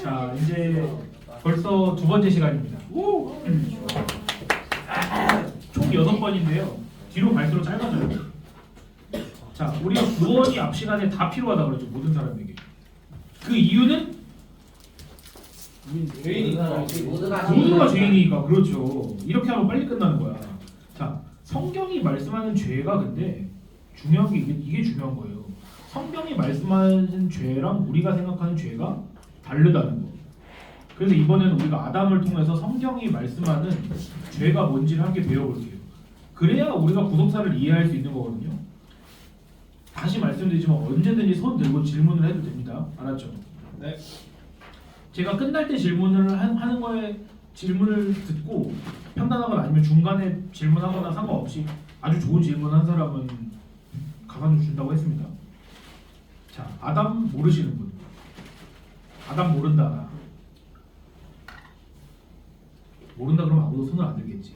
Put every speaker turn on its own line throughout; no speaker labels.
자, 이제 벌써 두 번째 시간입니다. 총 6번인데요. 뒤로 갈수록 짧아져요. 자, 우리가 구원이 앞 시간에 다 필요하다 그랬죠. 모든 사람에게. 그 이유는 모두가 죄인이니까. 그렇죠. 이렇게 하면 빨리 끝나는 거야. 자, 성경이 말씀하는 죄가 근데 중요한 게 이게 중요한 거예요. 성경이 말씀하는 죄랑 우리가 생각하는 죄가 다르다는 거. 그래서 이번에는 우리가 아담을 통해서 성경이 말씀하는 죄가 뭔지를 함께 배워볼게요. 그래야 우리가 구속사를 이해할 수 있는 거거든요. 다시 말씀드리지만 언제든지 손 들고 질문을 해도 됩니다. 알았죠?
네.
제가 끝날 때 질문을 하는 거에 질문을 듣고 판단하거나 아니면 중간에 질문하거나 상관없이 아주 좋은 질문한 사람은 가산점 준다고 했습니다. 자, 아담 모르시는 분. 아담 모른다. 모른다 그러면 아무도 손을 안 들겠지.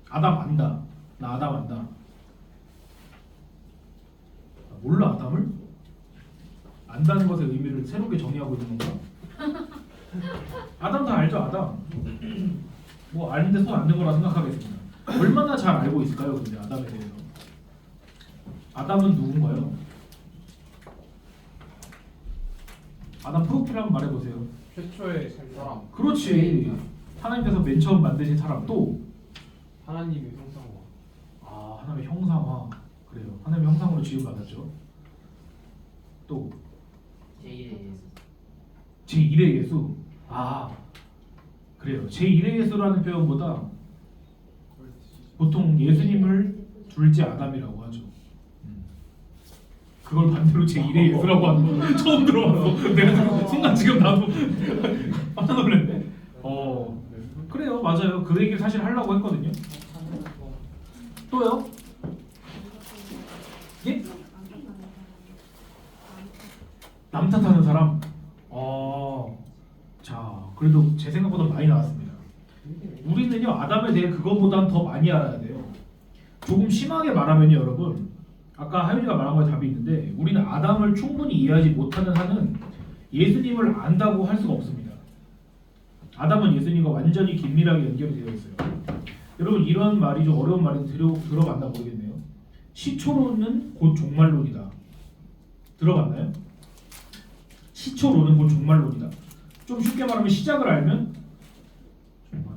아담 안다. 나 아담 안다. 몰라 아담을? 안다는 것의 의미를 새롭게 정의하고 있는 건가? 아담 다 알죠, 아담. 뭐 아는데 손 안 든 거라 생각하겠습니다. 얼마나 잘 알고 있을까요, 근데 아담에 대해서? 아담은 누군가요? 아담 프로필 한번 말해보세요.
최초의 사람.
그렇지. 하나님께서 맨 처음 만드신 사람. 또
하나님의 형상화.
아, 하나님의 형상화. 그래요. 하나님의 형상으로 지음받았죠. 또 제1의 예수. 아, 그래요. 제1의 예수라는 표현보다 보통 예수님을 둘째 아담이라고 하죠. 그걸 반대로 제1의 예수라고 하는 거 처음 들어봤어. 내가 순간 지금 나도 깜짝 놀랐네. 그래요. 맞아요. 그 얘기를 사실 하려고 했거든요. 또요? 예? 남 탓하는 사람? 자, 그래도 제 생각보다 많이 나왔습니다. 우리는요, 아담에 대해 그거보단 더 많이 알아야 돼요. 조금 심하게 말하면요, 여러분, 아까 하윤이가 말한 거에 답이 있는데, 우리는 아담을 충분히 이해하지 못하는 한은 예수님을 안다고 할 수가 없습니다. 아담은 예수님과 완전히 긴밀하게 연결이 되어 있어요. 여러분, 이런 말이 좀 어려운 말인지 들어봤나 모르겠네요. 시초론은 곧 종말론이다. 들어봤나요? 시초론은 곧 종말론이다. 좀 쉽게 말하면 시작을 알면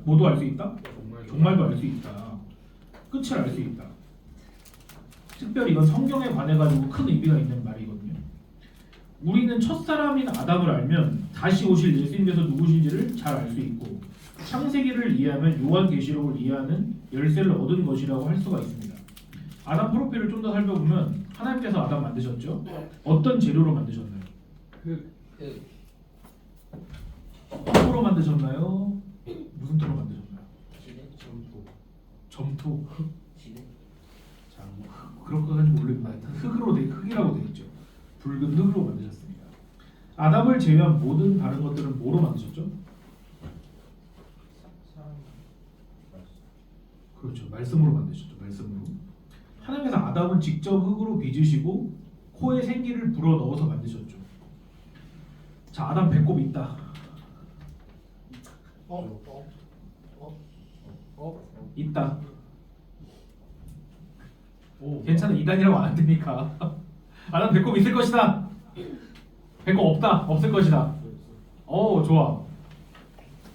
뭐도 알 수 있다? 종말도 알 수 있다. 끝을 알 수 있다. 특별히 이건 성경에 관해가지고 큰 의미가 있는 말이거든요. 우리는 첫사람인 아담을 알면 다시 오실 예수님께서 누구신지를 잘 알 수 있고, 창세기를 이해하면 요한계시록을 이해하는 열쇠를 얻은 것이라고 할 수가 있습니다. 아담 프로필을 좀 더 살펴보면 하나님께서 아담 만드셨죠? 어떤 재료로 만드셨나요? 토로 만드셨나요? 무슨 토로 만드셨나요? 점토. 자, 뭐 그런 거까지 모르겠나. 흙으로 흙이라고 되어 있죠. 붉은 흙으로 만드셨습니다. 아담을 제외한 모든 다른 것들은 뭐로 만드셨죠? 그렇죠. 말씀으로 만드셨죠. 말씀으로. 하나님께서 아담은 직접 흙으로 빚으시고 코에 생기를 불어 넣어서 만드셨죠. 자, 아담 배꼽 있다. 있다. 괜찮아. 이단이라고 안 되니까. 아담 배꼽 있을 것이다. 배꼽 없다. 없을 것이다. 좋아.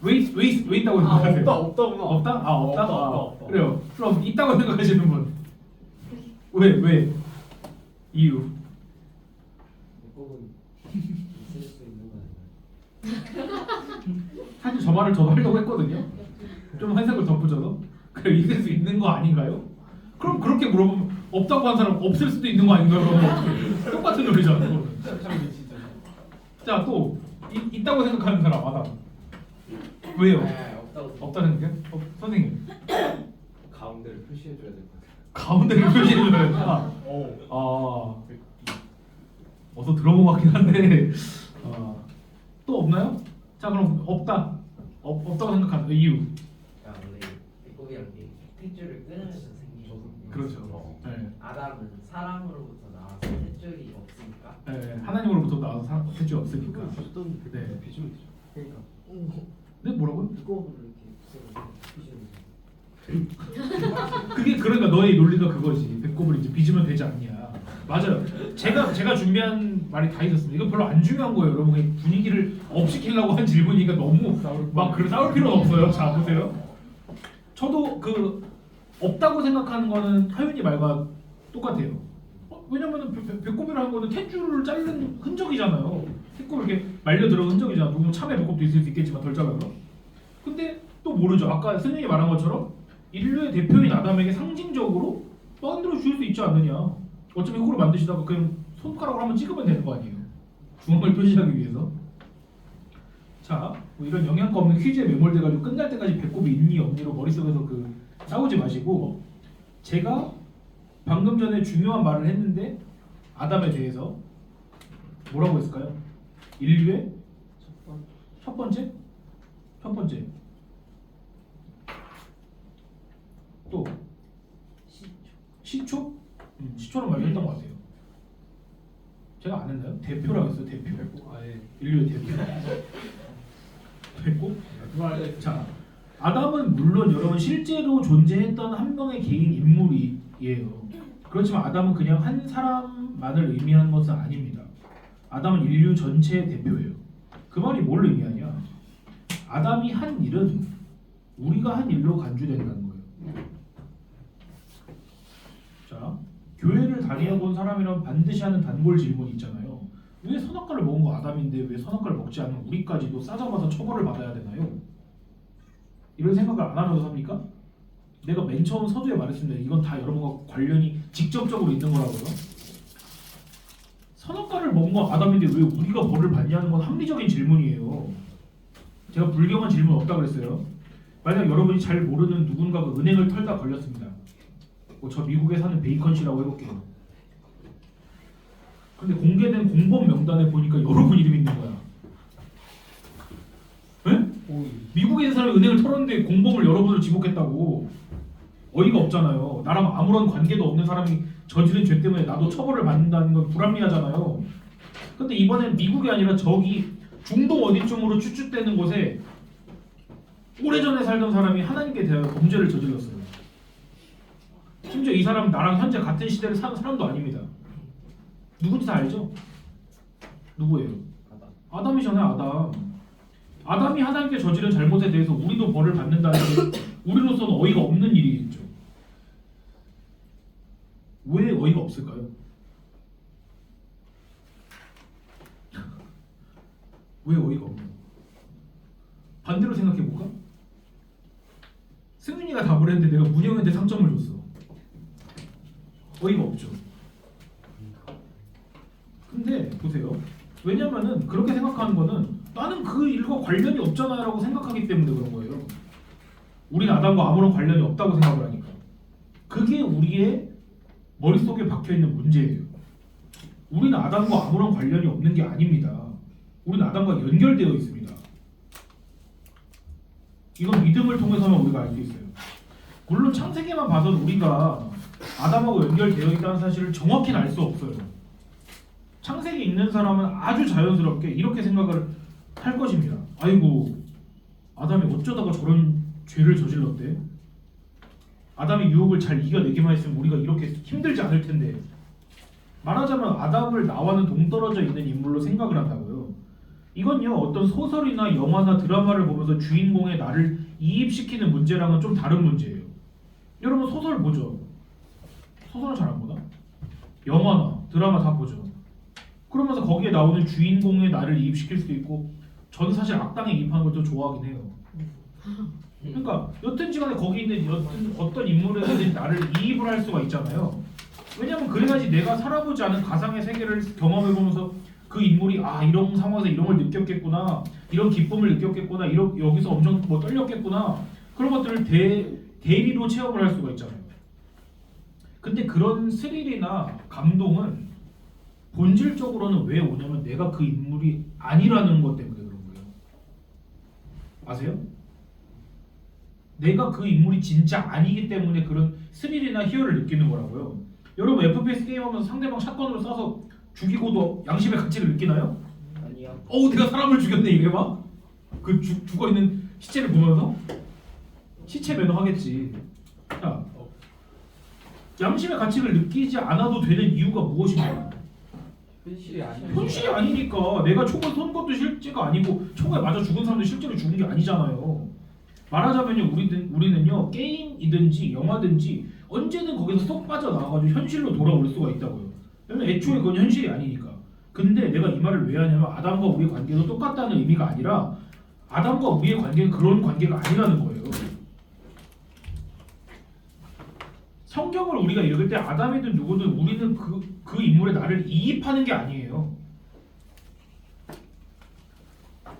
왜 있다고 생각하세요?
없다구나.
없다? 없다?
없다.
그래요. 그럼 있다고 생각하시는 분. 왜? 이유. 사실 저 말을 저도 하려고 했거든요. 좀 해석을 덧붙여서. 그래, 있을 수 있는 거 아닌가요? 그럼 그렇게 물어보면 없다고 한 사람 없을 수도 있는 거 아닌가요? 그러면 어떻게? 똑같은 논리잖아. 자, 또 있다고 생각하는 사람 아담. 왜요? 없다 생각해? 선생님.
가운데를 표시해줘야 될 것 같아요.
가운데를 표시해줘야 된다. 어서 들어본 것 같긴 한데 또 없나요? 자, 그럼 없다고 생각하는 이유.
원래 배꼽이란 게 탯줄을 끊으면서 생긴.
그렇죠. 네.
아담은 사람으로부터 나와서 탯줄이 없으니까.
네, 하나님으로부터 나와서 탯줄이 없으니까.
어떤
네.
빚으면 되죠.
그러니까
네 뭐라고요?
배꼽을 이렇게 빗으면
그게 그러니까 너의 논리가 그거지. 배꼽을 이제 빚으면 되지 않냐. 맞아요. 제가 준비한 말이 다 있었습니다. 이거 별로 안 중요한 거예요, 여러분. 그냥 분위기를 업시키려고 한 질문이니까 너무 막 그런 싸울 필요는 없어요. 자 보세요. 저도 그 없다고 생각하는 거는 하윤이 말과 똑같아요. 왜냐면은 배꼽이라는 거는 탯줄을 자른 흔적이잖아요. 배꼽 이렇게 말려 들어간 흔적이잖아. 누구 참외 배꼽도 있을 수 있겠지만 덜 작아서. 근데 또 모르죠. 아까 선생님이 말한 것처럼 인류의 대표인 아담에게 상징적으로 만들어 줄 수 있지 않느냐. 어차피 흙으로 만드시다가 그냥 손가락으로 한번 찍으면 되는 거 아니에요. 중앙을 표시하기 위해서. 자, 뭐 이런 영양가 없는 퀴즈에 매몰돼가지고 끝날 때까지 배꼽이 있니 없니로 머릿속에서 그 싸우지 마시고, 제가 방금 전에 중요한 말을 했는데 아담에 대해서 뭐라고 했을까요? 인류의 첫 번째 또 시초? 시초란 말을 했던 것 같아요. 제가 안 했나요? 대표라고 했어요. 대표.
아예
인류의 대표. 됐고. 자, 아담은 물론 여러분 실제로 존재했던 한 명의 개인 인물이에요. 그렇지만 아담은 그냥 한 사람만을 의미하는 것은 아닙니다. 아담은 인류 전체의 대표예요. 그 말이 뭘 의미하냐? 아담이 한 일은 우리가 한 일로 간주된다는 거예요. 자, 교회를 다녀본 사람이라면 반드시 하는 단골 질문이 있잖아요. 왜 선악과를 먹은 거 아담인데 왜 선악과를 먹지 않은 우리까지도 싸잡아서 처벌을 받아야 되나요? 이런 생각을 안 하면서 삽니까? 내가 맨 처음 서두에 말했습니다. 이건 다 여러분과 관련이 직접적으로 있는 거라고요. 선악과를 먹은 건 아담인데 왜 우리가 벌을 받냐는 건 합리적인 질문이에요. 제가 불경한 질문 없다 그랬어요. 만약 여러분이 잘 모르는 누군가가 은행을 털다 걸렸습니다. 저 미국에 사는 베이컨 씨라고 해볼게요. 근데 공개된 공범 명단에 보니까 여러분 이름이 있는 거야. 에? 미국에 있는 사람이 은행을 털었는데 공범을 여러분을 지목했다고. 어이가 없잖아요. 나랑 아무런 관계도 없는 사람이 저지른 죄 때문에 나도 처벌을 받는다는 건 불합리하잖아요. 근데 이번엔 미국이 아니라 저기 중동 어디쯤으로 추측되는 곳에 오래전에 살던 사람이 하나님께 대하여 범죄를 저질렀어요. 심지어 이 사람은 나랑 현재 같은 시대를 사는 사람도 아닙니다. 누군지 다 알죠? 누구예요? 아담이잖아요. 아담. 아담이 하나님께 저지른 잘못에 대해서 우리도 벌을 받는다는 게 우리로서는 어이가 없는 일이겠죠. 왜 어이가 없을까요? 왜 어이가 없나요? 반대로 생각해볼까? 승민이가 답을 했는데 내가 문영한테 상점을 줬어. 어이가 없죠. 근데 보세요. 왜냐면은 그렇게 생각하는 거는 나는 그 일과 관련이 없잖아 라고 생각하기 때문에 그런 거예요. 우리는 아담과 아무런 관련이 없다고 생각을 하니까. 그게 우리의 머릿속에 박혀있는 문제예요. 우리는 아담과 아무런 관련이 없는 게 아닙니다. 우리는 아담과 연결되어 있습니다. 이건 믿음을 통해서만 우리가 알 수 있어요. 물론 창세기만 봐서는 우리가 아담하고 연결되어 있다는 사실을 정확히는 알 수 없어요. 창세기 읽는 사람은 아주 자연스럽게 이렇게 생각을 할 것입니다. 아이고, 아담이 어쩌다가 저런 죄를 저질렀대? 아담이 유혹을 잘 이겨내기만 했으면 우리가 이렇게 힘들지 않을 텐데. 말하자면 아담을 나와는 동떨어져 있는 인물로 생각을 한다고요. 이건요, 어떤 소설이나 영화나 드라마를 보면서 주인공의 나를 이입시키는 문제랑은 좀 다른 문제예요. 여러분 소설 보죠? 소설은 잘 안 보나? 영화나 드라마 다 보죠. 그러면서 거기에 나오는 주인공의 나를 이입시킬 수도 있고, 저는 사실 악당에 이입하는 걸 더 좋아하긴 해요. 그러니까 여튼지 간에 거기 있는 어떤 인물에 대해 나를 이입을 할 수가 있잖아요. 왜냐면 그래야지 내가 살아보지 않은 가상의 세계를 경험해보면서 그 인물이 이런 상황에서 이런 걸 느꼈겠구나, 이런 기쁨을 느꼈겠구나, 여기서 엄청 뭐 떨렸겠구나, 그런 것들을 대리로 체험을 할 수가 있잖아요. 근데 그런 스릴이나 감동은 본질적으로는 왜 오냐면 내가 그 인물이 아니라는 것 때문에 그런 거예요. 아세요? 내가 그 인물이 진짜 아니기 때문에 그런 스릴이나 희열을 느끼는 거라고요. 여러분 FPS 게임하면서 상대방 샷건으로 쏴서 죽이고도 양심의 가책을 느끼나요?
아니요.
내가 사람을 죽였네 이게 막? 그 죽어 있는 시체를 보면서 시체 매너하겠지. 자, 양심의 가책을 느끼지 않아도 되는 이유가 무엇인가?
현실이 아니야.
현실이 아니니까. 내가 총을 쏜 것도 실제가 아니고 총에 맞아 죽은 사람도 실제로 죽은 게 아니잖아요. 말하자면요, 우리는요 게임이든지 영화든지 언제든 거기서 쏙 빠져나와가지고 현실로 돌아올 수가 있다고요. 왜냐면 애초에 그건 현실이 아니니까. 근데 내가 이 말을 왜 하냐면 아담과 우리의 관계도 똑같다는 의미가 아니라 아담과 우리의 관계는 그런 관계가 아니라는 거예요. 성경을 우리가 읽을 때 아담이든 누구든 우리는 그 인물의 나를 이입하는 게 아니에요.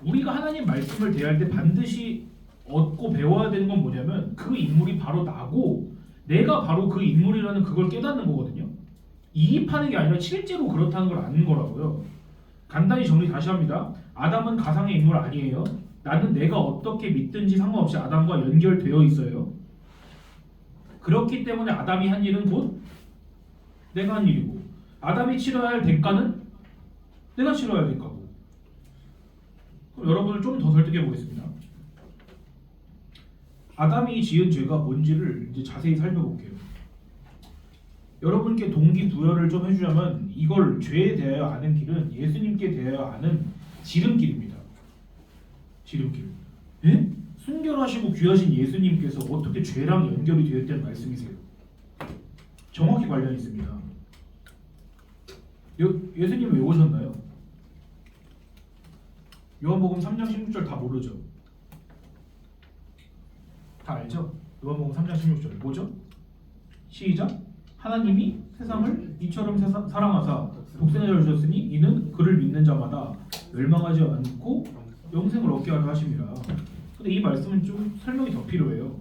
우리가 하나님 말씀을 대할 때 반드시 얻고 배워야 되는 건 뭐냐면 그 인물이 바로 나고 내가 바로 그 인물이라는 그걸 깨닫는 거거든요. 이입하는 게 아니라 실제로 그렇다는 걸 아는 거라고요. 간단히 정리 다시 합니다. 아담은 가상의 인물 아니에요. 나는 내가 어떻게 믿든지 상관없이 아담과 연결되어 있어요. 그렇기 때문에 아담이 한 일은 곧 내가 한 일이고 아담이 치러야 할 대가는 내가 치러야 할 대가고. 그럼 여러분을 좀 더 설득해 보겠습니다. 아담이 지은 죄가 뭔지를 이제 자세히 살펴볼게요. 여러분께 동기부여를 좀 해주자면 이걸 죄에 대하여 아는 길은 예수님께 대하여 아는 지름길입니다. 지름길. 예? 순결하시고 귀하신 예수님께서 어떻게 죄랑 연결이 되었다는 말씀이세요? 정확히 관련이 있습니다. 예수님 왜 오셨나요? 요한복음 3장 16절 다 모르죠? 다 알죠? 요한복음 3장 16절 뭐죠? 시작! 하나님이 세상을 이처럼 사랑하사 독생자를 주셨으니 이는 그를 믿는 자마다 멸망하지 않고 영생을 얻게 하려 하심이라. 근데 이 말씀은 좀 설명이 더 필요해요.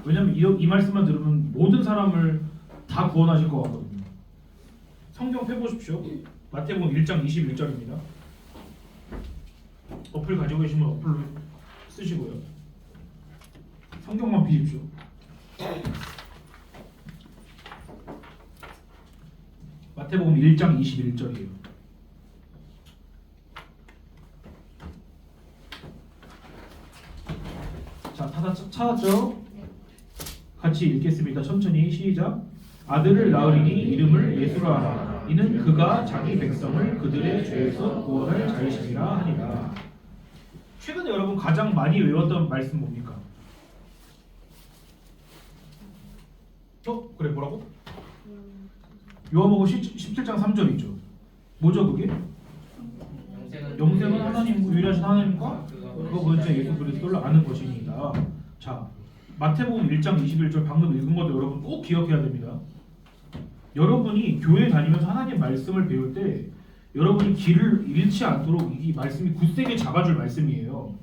왜냐면 이 말씀만 들으면 모든 사람을 다 구원하실 것 같거든요. 성경 펴보십시오. 마태복음 1장 21절입니다. 어플 가지고 계시면 어플로 쓰시고요. 성경만 피십시오. 마태복음 1장 21절이에요. 자, 찾았죠? 같이 읽겠습니다. 천천히 시작. 아들을 낳으리니 이름을 예수라 하라. 이는 그가 자기 백성을 그들의 죄에서 구원할 자이심이라 하니라. 최근에 여러분 가장 많이 외웠던 말씀 뭡니까? 그래 뭐라고? 요한복음 17장 3절이죠. 뭐죠 그게? 영생은 하나님 유일하신 하나님과 그거 본체 예수 그리스도를 아는 것이니이다. 자, 마태복음 1장 21절 방금 읽은 것도 여러분 꼭 기억해야 됩니다. 여러분이 교회 다니면서 하나님 말씀을 배울 때 여러분이 길을 잃지 않도록 이 말씀이 굳세게 잡아줄 말씀이에요.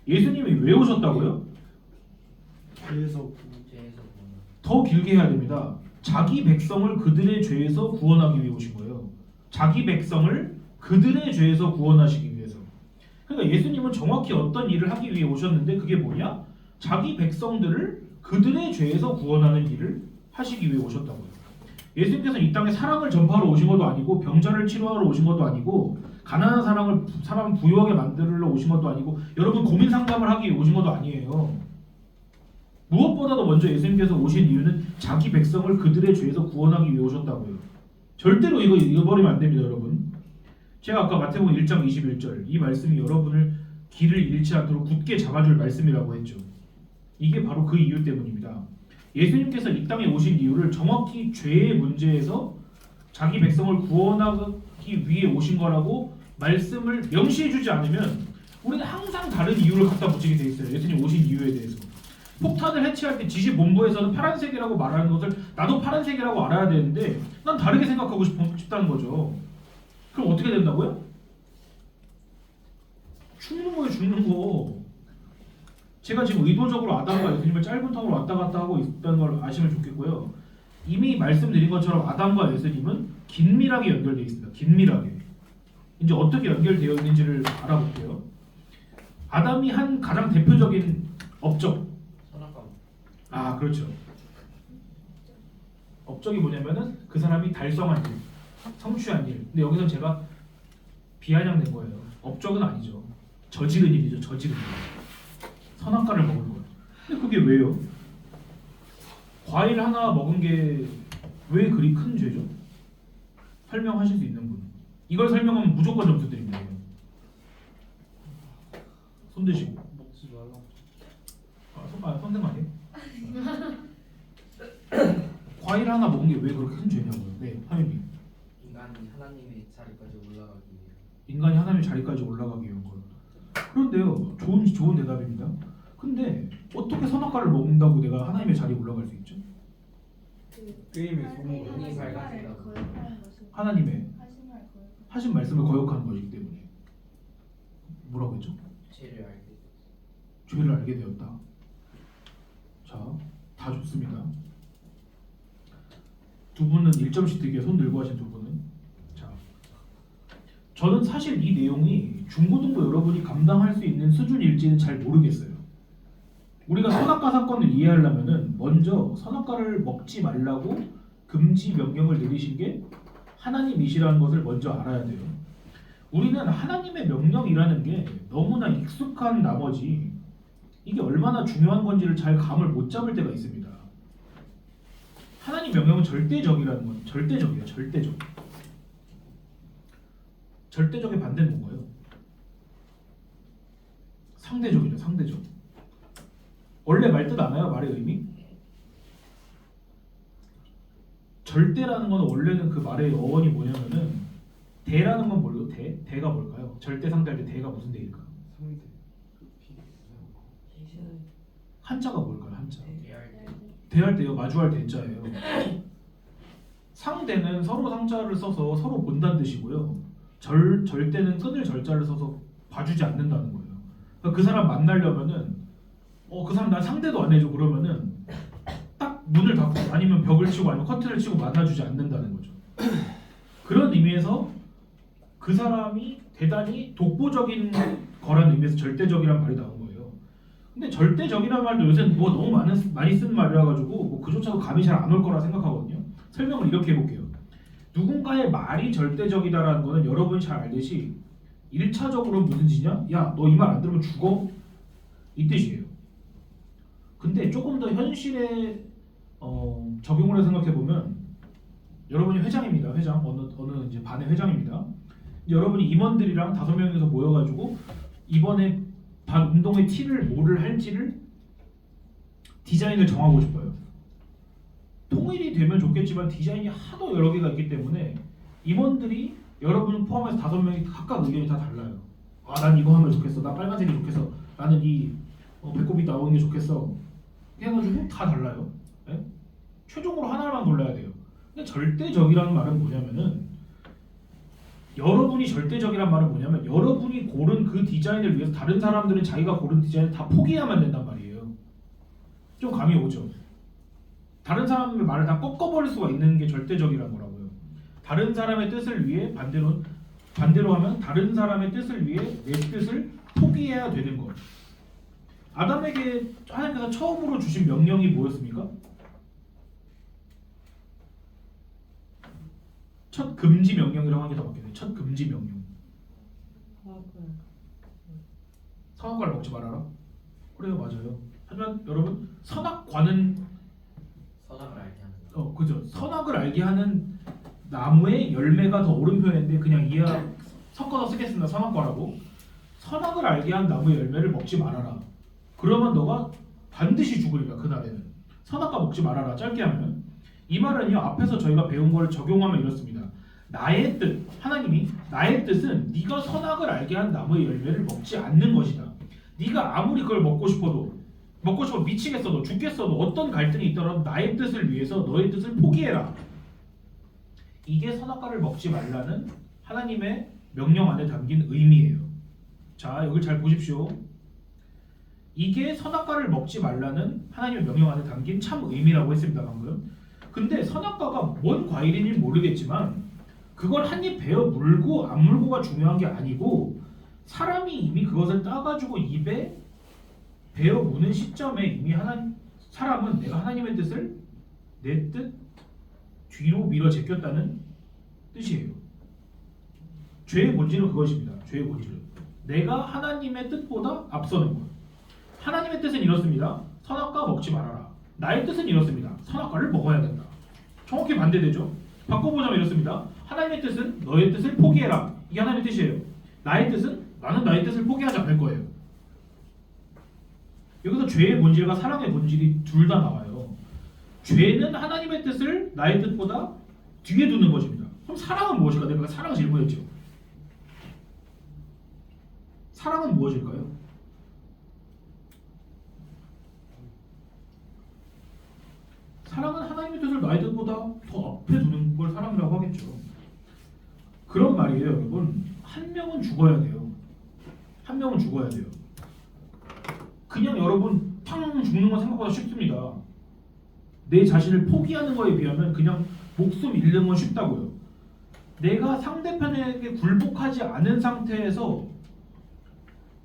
예수님이 왜 오셨다고요?
죄에서
더 길게 해야 됩니다. 자기 백성을 그들의 죄에서 구원하기 위해 오신 거예요. 자기 백성을 그들의 죄에서 구원하시기 위해서. 그러니까 예수님은 정확히 어떤 일을 하기 위해 오셨는데 그게 뭐냐? 자기 백성들을 그들의 죄에서 구원하는 일을 하시기 위해 오셨다고요. 예수님께서 이 땅에 사랑을 전파하러 오신 것도 아니고 병자를 치료하러 오신 것도 아니고 가난한 사람을 부유하게 만들러 오신 것도 아니고 여러분 고민 상담을 하기 위해 오신 것도 아니에요. 무엇보다도 먼저 예수님께서 오신 이유는 자기 백성을 그들의 죄에서 구원하기 위해 오셨다고요. 절대로 이거 잃어버리면 안 됩니다, 여러분. 제가 아까 마태복음 1장 21절 이 말씀이 여러분을 길을 잃지 않도록 굳게 잡아줄 말씀이라고 했죠. 이게 바로 그 이유 때문입니다. 예수님께서 이 땅에 오신 이유를 정확히 죄의 문제에서 자기 백성을 구원하기 위해 오신 거라고 말씀을 명시해주지 않으면 우리는 항상 다른 이유를 갖다 붙이게 돼 있어요. 예수님 오신 이유에 대해서. 폭탄을 해체할 때 지시본부에서는 파란색이라고 말하는 것을 나도 파란색이라고 알아야 되는데 난 다르게 생각하고 싶다는 거죠. 그럼 어떻게 된다고요? 죽는 거예요, 죽는 거. 제가 지금 의도적으로 아담과 예수님을 짧은 텀으로 왔다 갔다 하고 있다는 걸 아시면 좋겠고요. 이미 말씀드린 것처럼 아담과 예수님은 긴밀하게 연결되어 있습니다. 긴밀하게. 이제 어떻게 연결되어 있는지를 알아볼게요. 아담이 한 가장 대표적인 업적. 아, 그렇죠. 업적이 뭐냐면은 그 사람이 달성한 일, 성취한 일. 근데 여기서 제가 비아냥된 거예요. 업적은 아니죠. 저지른 일이죠. 저지른 일. 선악과를 먹은 거예요. 근데 그게 왜요? 과일 하나 먹은 게 왜 그리 큰 죄죠? 설명하실 수 있는 분. 이걸 설명하면 무조건 점수 드립니다. 이거. 손 드시고.
먹지 말라.
선생 아니에요? 과일 하나 먹은 게 왜 그렇게 큰 죄냐고요? 네, 하민님.
인간이 하나님의 자리까지 올라가기 위해.
인간이 하나님의 자리까지 올라가기 위한 거. 그런데요, 좋은 대답입니다. 근데 어떻게 선악과를 먹는다고 내가 하나님의 자리에 올라갈 수 있죠?
게임에 속는 거.
눈이 밝아진다고.
하나님의 하신 말씀을 거역하는 것이기 때문에. 뭐라고 했죠?
죄를 알게 됐어.
죄를 알게 되었다. 자, 다 좋습니다. 두 분은 1점씩 드리게 손 들고 하신 두 분은. 자, 저는 사실 이 내용이 중고등부 여러분이 감당할 수 있는 수준일지는 잘 모르겠어요. 우리가 선악과 사건을 이해하려면은 먼저 선악과를 먹지 말라고 금지 명령을 내리신 게 하나님이시라는 것을 먼저 알아야 돼요. 우리는 하나님의 명령이라는 게 너무나 익숙한 나머지 이게 얼마나 중요한 건지를 잘 감을 못 잡을 때가 있습니다. 하나님 명령은 절대적이라는 건 절대적이에요. 절대적. 절대적의 반대는 뭔가요? 상대적이죠. 상대적. 원래 말 뜻 아나요? 말의 의미? 절대라는 건 원래는 그 말의 어원이 뭐냐면은 대라는 건 뭘로? 대가 뭘까요? 절대 상대할 때 대가 무슨 대일까?
상대.
한자가 뭘까요? 한자.
대할 때.
대할 때요. 마주할 대자예요. 상대는 서로 상자를 써서 서로 본다는 뜻이고요. 절대는 끊을 절자를 써서 봐주지 않는다는 거예요. 그러니까 그 사람 만나려면은 그 사람 나 상대도 안 해줘 그러면은 딱 문을 닫고 아니면 벽을 치고 아니면 커튼을 치고 만나주지 않는다는 거죠. 그런 의미에서 그 사람이 대단히 독보적인 거라는 의미에서 절대적이란 말이 나온 거예요. 근데 절대적이란 말도 요새 뭐 너무 많이 쓰는 말이라 가지고 뭐 그조차도 감이 잘 안 올 거라 생각하거든요. 설명을 이렇게 해볼게요. 누군가의 말이 절대적이다라는 거는 여러분이 잘 알듯이 1차적으로 무슨 뜻이냐? 야, 너 이 말 안 들으면 죽어? 이 뜻이에요. 근데 조금 더 현실에 적용을 해서 생각해 보면 여러분이 회장입니다. 회장 어느 이제 반의 회장입니다. 여러분이 임원들이랑 5명이서 모여가지고 이번에 반 운동회 티를 뭐를 할지를 디자인을 정하고 싶어요. 통일이 되면 좋겠지만 디자인이 하도 여러 개가 있기 때문에 임원들이 여러분 포함해서 5명이 각각 의견이 다 달라요. 아, 난 이거 하면 좋겠어. 나 빨간색이 좋겠어. 나는 이 배꼽이 나오는 게 좋겠어. 해가지고 다 달라요. 네? 최종으로 하나만 골라야 돼요. 근데 절대적이라는 말은 뭐냐면은 여러분이 절대적이란 말은 뭐냐면 여러분이 고른 그 디자인을 위해서 다른 사람들은 자기가 고른 디자인을 다 포기해야만 된단 말이에요. 좀 감이 오죠? 다른 사람의 말을 다 꺾어버릴 수가 있는 게 절대적이란 거라고요. 다른 사람의 뜻을 위해 반대로 하면 다른 사람의 뜻을 위해 내 뜻을 포기해야 되는 것. 아담에게 하나님께서 처음으로 주신 명령이 뭐였습니까? 첫 금지 명령이라고 하는 게 더 맞겠네요. 첫 금지 명령. 선악과를 먹지 말아라. 그래요, 맞아요. 하지만 여러분 선악과는
선악을 알게 하는 거.
그죠. 선악을 알게 하는 나무의 열매가 더 옳은 표현인데 그냥 섞어서 쓰겠습니다. 선악과라고. 선악을 알게 한 나무의 열매를 먹지 말아라. 그러면 너가 반드시 죽으리라. 그날에는. 선악과 먹지 말아라. 짧게 하면 이 말은요 앞에서 저희가 배운 걸 적용하면 이렇습니다. 나의 뜻, 하나님이 나의 뜻은 네가 선악을 알게 한 나무의 열매를 먹지 않는 것이다. 네가 아무리 그걸 먹고 싶어도 미치겠어도 죽겠어도 어떤 갈등이 있더라도 나의 뜻을 위해서 너의 뜻을 포기해라. 이게 선악과를 먹지 말라는 하나님의 명령 안에 담긴 의미예요. 자, 여기 잘 보십시오. 이게 선악과를 먹지 말라는 하나님의 명령 안에 담긴 참 의미라고 했습니다. 방금. 근데 선악과가 뭔 과일인지 모르겠지만 그걸 한 입 베어 물고 안 물고가 중요한 게 아니고 사람이 이미 그것을 따가지고 입에 베어 무는 시점에 이미 사람은 내가 하나님의 뜻을 내 뜻 뒤로 밀어 제꼈다는 뜻이에요. 죄의 본질은 그것입니다. 죄의 본질은. 내가 하나님의 뜻보다 앞서는 것. 하나님의 뜻은 이렇습니다. 선악과 먹지 말아라. 나의 뜻은 이렇습니다. 선악과를 먹어야 된다. 정확히 반대되죠. 바꿔보자면 이렇습니다. 하나님의 뜻은 너의 뜻을 포기해라. 이게 하나님의 뜻이에요. 나의 뜻은 나는 나의 뜻을 포기하지 않을 거예요. 여기서 죄의 본질과 사랑의 본질이 둘 다 나와요. 죄는 하나님의 뜻을 나의 뜻보다 뒤에 두는 것입니다. 그럼 사랑은 무엇일까? 내가 사랑 질문했죠. 사랑은 무엇일까요? 사랑은 하나님의 뜻을 나의 뜻보다 더 앞에 두는 걸 사랑이라고 하겠죠. 그런 말이에요, 여러분. 한 명은 죽어야 돼요. 한 명은 죽어야 돼요. 그냥 여러분 탕 죽는 건 생각보다 쉽습니다. 내 자신을 포기하는 거에 비하면 그냥 목숨 잃는 건 쉽다고요. 내가 상대편에게 굴복하지 않은 상태에서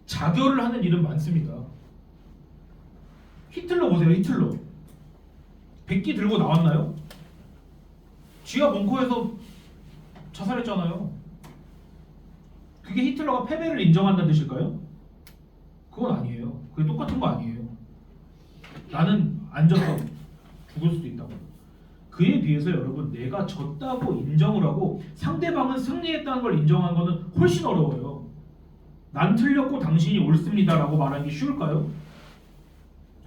자결을 하는 일은 많습니다. 히틀러 보세요. 히틀러. 백기 들고 나왔나요? 지하 벙커에서 자살했잖아요. 그게 히틀러가 패배를 인정한다는 뜻일까요? 그건 아니에요. 그게 똑같은 거 아니에요. 나는 앉아서 죽을 수도 있다고. 그에 비해서 여러분 내가 졌다고 인정을 하고 상대방은 승리했다는 걸 인정하는 거는 훨씬 어려워요. 난 틀렸고 당신이 옳습니다라고 말하는 게 쉬울까요?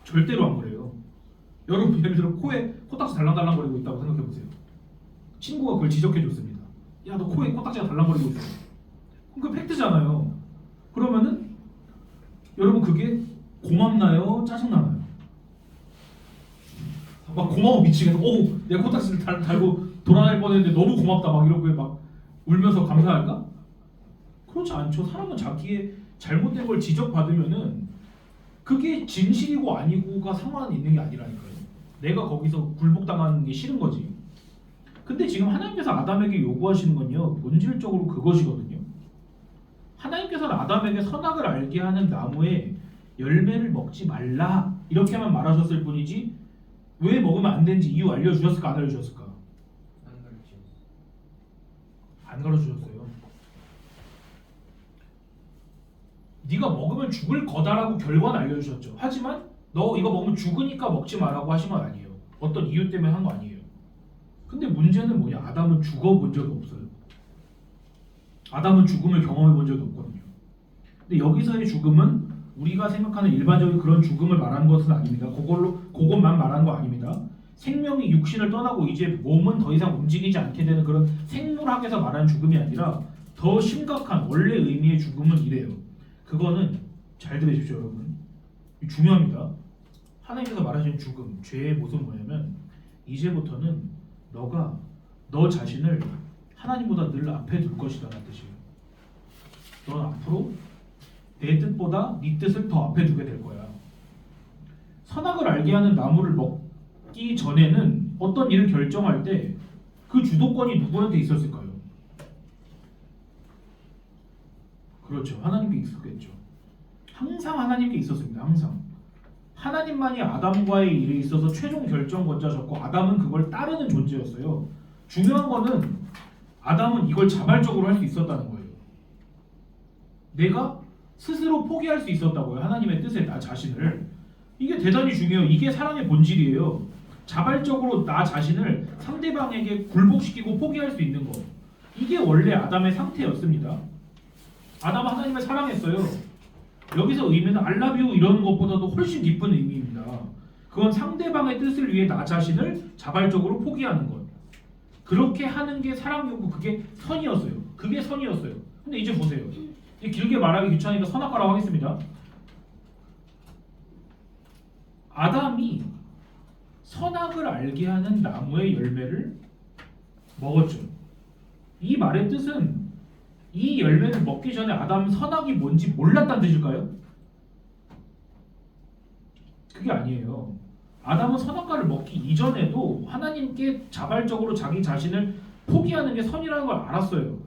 절대로 안 그래요. 여러분 예를 들어 코에 코딱지 달랑달랑거리고 있다고 생각해 보세요. 친구가 그걸 지적해 줬습니다. 야, 너 코에 코딱지가 달랑거리고 있어. 그럼 그 팩트잖아요. 그러면은 여러분 그게 고맙나요? 짜증나나요? 막 고마워 미치겠어. 오, 내가 코딱지를 달고 돌아다닐 뻔했는데 너무 고맙다 막 이러고 막 울면서 감사할까? 그렇지 않죠. 사람은 자기의 잘못된 걸 지적받으면은 그게 진실이고 아니고가 상관이 있는 게 아니라니까요. 내가 거기서 굴복당하는 게 싫은 거지. 근데 지금 하나님께서 아담에게 요구하시는 건요, 본질적으로 그것이거든요. 하나님께서는 아담에게 선악을 알게 하는 나무의 열매를 먹지 말라 이렇게만 말하셨을 뿐이지 왜 먹으면 안 되는지 이유 알려주셨을까 안 알려주셨을까?
안 가르치셨어.
안 가르쳐주셨어요. 네가 먹으면 죽을 거다라고 결과는 알려주셨죠. 하지만 너 이거 먹으면 죽으니까 먹지 마라고 하신 건 아니에요. 어떤 이유 때문에 한 거 아니에요. 근데 문제는 뭐냐? 아담은 죽어본 적이 없어요. 아담은 죽음을 경험해 본 적이 없거든요. 근데 여기서의 죽음은 우리가 생각하는 일반적인 그런 죽음을 말하는 것은 아닙니다. 그것만 말하는 거 아닙니다. 생명이 육신을 떠나고 이제 몸은 더 이상 움직이지 않게 되는 그런 생물학에서 말하는 죽음이 아니라 더 심각한 원래 의미의 죽음은 이래요. 그거는 잘 들으십시오, 여러분. 중요합니다. 하나님께서 말하시는 죽음, 죄의 모습은 뭐냐면 이제부터는 너가 너 자신을 하나님보다 늘 앞에 둘 것이다 라는 뜻이에요. 넌 앞으로 내 뜻보다 네 뜻을 더 앞에 두게 될 거야. 선악을 알게 하는 나무를 먹기 전에는 어떤 일을 결정할 때 그 주도권이 누구한테 있었을까요? 그렇죠. 하나님께 있었겠죠. 항상 하나님께 있었습니다. 항상. 하나님만이 아담과의 일에 있어서 최종 결정권자셨고 아담은 그걸 따르는 존재였어요. 중요한 거는 아담은 이걸 자발적으로 할 수 있었다는 거예요. 내가 스스로 포기할 수 있었다고요. 하나님의 뜻에 나 자신을. 이게 대단히 중요해요. 이게 사랑의 본질이에요. 자발적으로 나 자신을 상대방에게 굴복시키고 포기할 수 있는 거. 이게 원래 아담의 상태였습니다. 아담은 하나님을 사랑했어요. 여기서 의미는 알라뷰 이런 것보다도 훨씬 깊은 의미입니다. 그건 상대방의 뜻을 위해 나 자신을 자발적으로 포기하는 것. 그렇게 하는 게 사랑이었고 그게 선이었어요. 그게 선이었어요. 근데 이제 보세요. 길게 말하기 귀찮으니까 선악과라고 하겠습니다. 아담이 선악을 알게 하는 나무의 열매를 먹었죠. 이 말의 뜻은 이 열매를 먹기 전에 아담은 선악이 뭔지 몰랐다는 뜻일까요? 그게 아니에요. 아담은 선악과를 먹기 이전에도 하나님께 자발적으로 자기 자신을 포기하는 게 선이라는 걸 알았어요.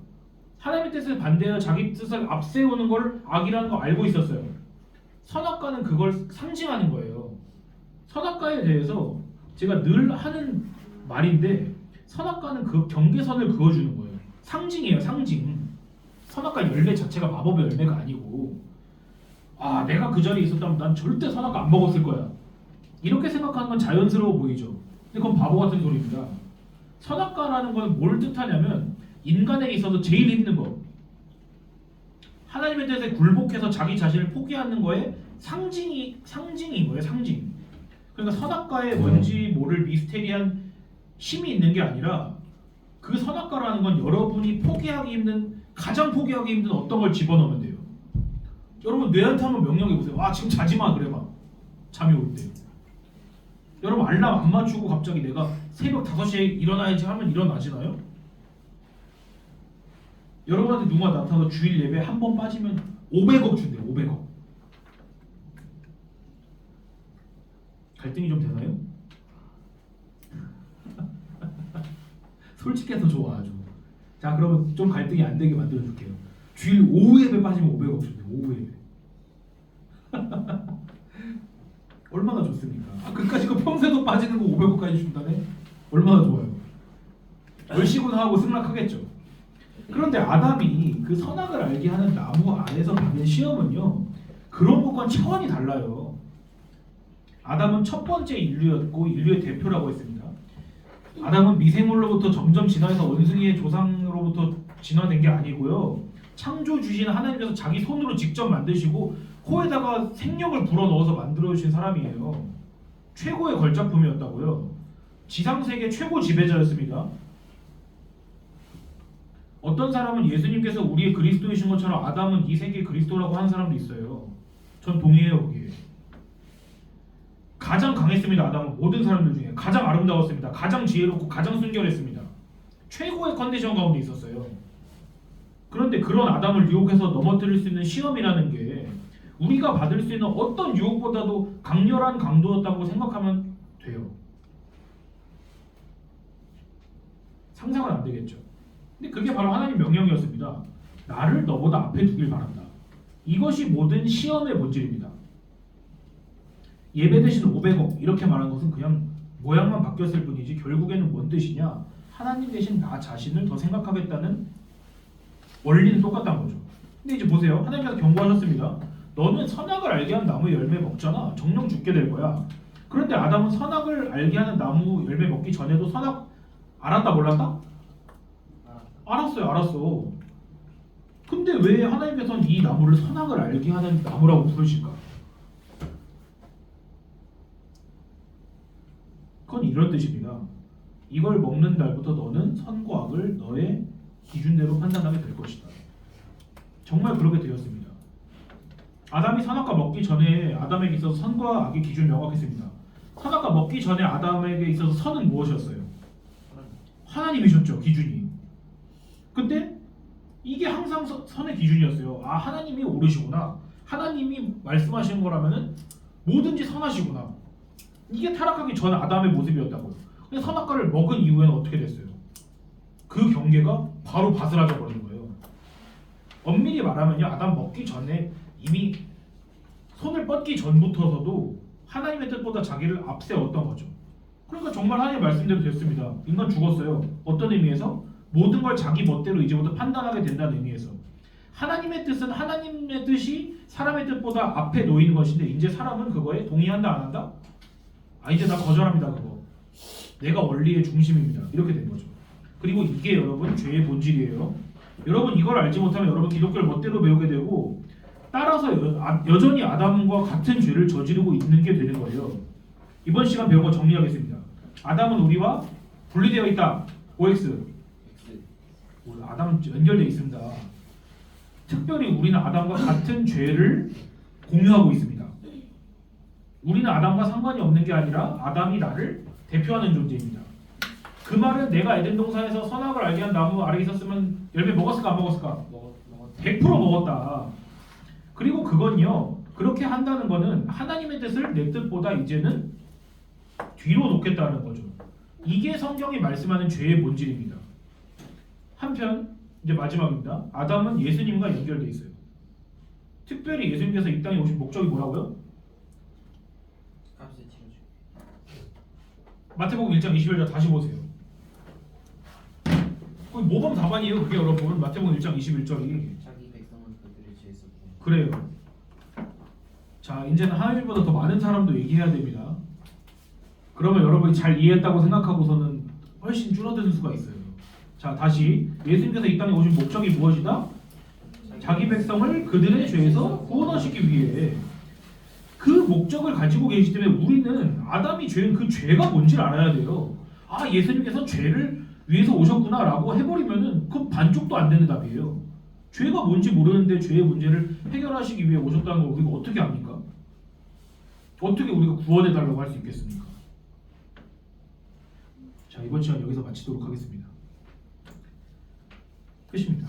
하나님의 뜻을 반대하여 자기 뜻을 앞세우는 걸 악이라는 걸 알고 있었어요. 선악과는 그걸 상징하는 거예요. 선악과에 대해서 제가 늘 하는 말인데 선악과는 그 경계선을 그어주는 거예요. 상징이에요. 상징. 선악과 열매 자체가 마법의 열매가 아니고 아 내가 그 자리에 있었다면 난 절대 선악과 안 먹었을 거야. 이렇게 생각하는 건 자연스러워 보이죠. 근데 그건 바보 같은 소리입니다. 선악과라는 건 뭘 뜻하냐면 인간에게 있어서 제일 힘든 거. 하나님의 뜻에 굴복해서 자기 자신을 포기하는 거에 상징인 거예요. 상징. 그러니까 선악과에 뭔지 모를 미스테리한 힘이 있는 게 아니라 그 선악과라는 건 여러분이 가장 포기하기 힘든 어떤 걸 집어넣으면 돼요. 여러분 뇌한테 한번 명령해 보세요. 아 지금 자지 마 그래 봐. 잠이 올 때. 여러분 알람 안 맞추고 갑자기 내가 새벽 5시에 일어나야지 하면 일어나지나요? 여러분한테 누가 나타나서 주일 예배 한 번 빠지면 500억 준대요. 500억. 갈등이 좀 되나요? 솔직해서 좋아 아주. 자 그러면 좀 갈등이 안 되게 만들어 줄게요. 주일 오후 예배 빠지면 500억 준대요. 오후 예배. 얼마나 좋습니까? 아 그까짓 거 평소에도 빠지는 거 500억까지 준다네? 얼마나 좋아요. 얼씨구나 하고 승낙하겠죠. 그런데 아담이 그 선악을 알게 하는 나무 아래서 받은 시험은요 그런 것과는 차원이 달라요. 아담은 첫 번째 인류였고 인류의 대표라고 했습니다. 아담은 미생물로부터 점점 진화해서 원숭이의 조상으로부터 진화된 게 아니고요. 창조주신 하나님께서 자기 손으로 직접 만드시고 코에다가 생명을 불어넣어서 만들어주신 사람이에요. 최고의 걸작품이었다고요. 지상세계 최고 지배자였습니다. 어떤 사람은 예수님께서 우리의 그리스도이신 것처럼 아담은 이 세계의 그리스도라고 하는 사람도 있어요. 전 동의해요 거기에. 가장 강했습니다. 아담은 모든 사람들 중에 가장 아름다웠습니다. 가장 지혜롭고 가장 순결했습니다. 최고의 컨디션 가운데 있었어요. 그런데 그런 아담을 유혹해서 넘어뜨릴 수 있는 시험이라는 게 우리가 받을 수 있는 어떤 유혹보다도 강렬한 강도였다고 생각하면 돼요. 상상은 안 되겠죠. 근데 그게 바로 하나님 명령이었습니다. 나를 너보다 앞에 두길 바란다. 이것이 모든 시험의 본질입니다. 예배 대신 500억 이렇게 말한 것은 그냥 모양만 바뀌었을 뿐이지 결국에는 뭔 뜻이냐? 하나님 대신 나 자신을 더 생각하겠다는 원리는 똑같다는 거죠. 근데 이제 보세요. 하나님께서 경고하셨습니다. 너는 선악을 알게 하는 나무 열매 먹잖아. 정령 죽게 될 거야. 그런데 아담은 선악을 알게 하는 나무 열매 먹기 전에도 선악 알았다 몰랐다? 알았어요. 알았어. 근데 왜 하나님께서는 이 나무를 선악을 알게 하는 나무라고 부르실까? 그건 이런 뜻입니다. 이걸 먹는 날부터 너는 선과 악을 너의 기준대로 판단하게 될 것이다. 정말 그렇게 되었습니다. 아담이 선악과 먹기 전에 아담에게 있어서 선과 악의 기준이 명확했습니다. 선악과 먹기 전에 아담에게 있어서 선은 무엇이었어요? 하나님이셨죠. 기준이. 근데 이게 항상 선의 기준이었어요. 아 하나님이 옳으시구나. 하나님이 말씀하시는 거라면은 뭐든지 선하시구나. 이게 타락하기 전 아담의 모습이었다고요. 근데 선악과를 먹은 이후에는 어떻게 됐어요? 그 경계가 바로 바스라져 버린 거예요. 엄밀히 말하면요, 아담 먹기 전에 이미 손을 뻗기 전부터서도 하나님의 뜻보다 자기를 앞세웠던 거죠. 그러니까 정말 하나님의 말씀대로 됐습니다. 인간 죽었어요. 어떤 의미에서? 모든 걸 자기 멋대로 이제부터 판단하게 된다는 의미에서. 하나님의 뜻은 하나님의 뜻이 사람의 뜻보다 앞에 놓이는 것인데 이제 사람은 그거에 동의한다 안 한다? 아 이제 나 거절합니다 그거. 내가 원리의 중심입니다. 이렇게 된 거죠. 그리고 이게 여러분 죄의 본질이에요. 여러분 이걸 알지 못하면 여러분 기독교를 멋대로 배우게 되고 따라서 여전히 아담과 같은 죄를 저지르고 있는 게 되는 거예요. 이번 시간 배운 거 정리하겠습니다. 아담은 우리와 분리되어 있다. OX. 아담은 연결되어 있습니다. 특별히 우리는 아담과 같은 죄를 공유하고 있습니다. 우리는 아담과 상관이 없는 게 아니라 아담이 나를 대표하는 존재입니다. 그 말은 내가 에덴 동산에서 선악을 알게 한 나무 아래에 있었으면 열매 먹었을까 안 먹었을까? 100% 먹었다. 그리고 그건요. 그렇게 한다는 거는 하나님의 뜻을 내 뜻보다 이제는 뒤로 놓겠다는 거죠. 이게 성경이 말씀하는 죄의 본질입니다. 한편 이제 마지막입니다. 아담은 예수님과 연결돼 있어요. 특별히 예수님께서 이 땅에 오신 목적이 뭐라고요?
값을 치러주고.
마태복음 1장 21절 다시 보세요. 거의 모범 답안이에요. 그게 여러분 마태복음 1장 21절이 그래요. 자, 이제는 하나님보다 더 많은 사람도 얘기해야 됩니다. 그러면 여러분이 잘 이해했다고 생각하고서는 훨씬 줄어드는 수가 있어요. 자, 다시 예수님께서 이 땅에 오신 목적이 무엇이다? 자기 백성을 그들의 죄에서 구원하시기 위해. 그 목적을 가지고 계시기 때문에 우리는 아담이 죄인 그 죄가 뭔지를 알아야 돼요. 아, 예수님께서 죄를 위해서 오셨구나 라고 해버리면은 그건 반쪽도 안 되는 답이에요. 죄가 뭔지 모르는데 죄의 문제를 해결하시기 위해 오셨다는 걸 우리가 어떻게 압니까? 어떻게 우리가 구원해달라고 할 수 있겠습니까? 자, 이번 시간 여기서 마치도록 하겠습니다. 끝입니다.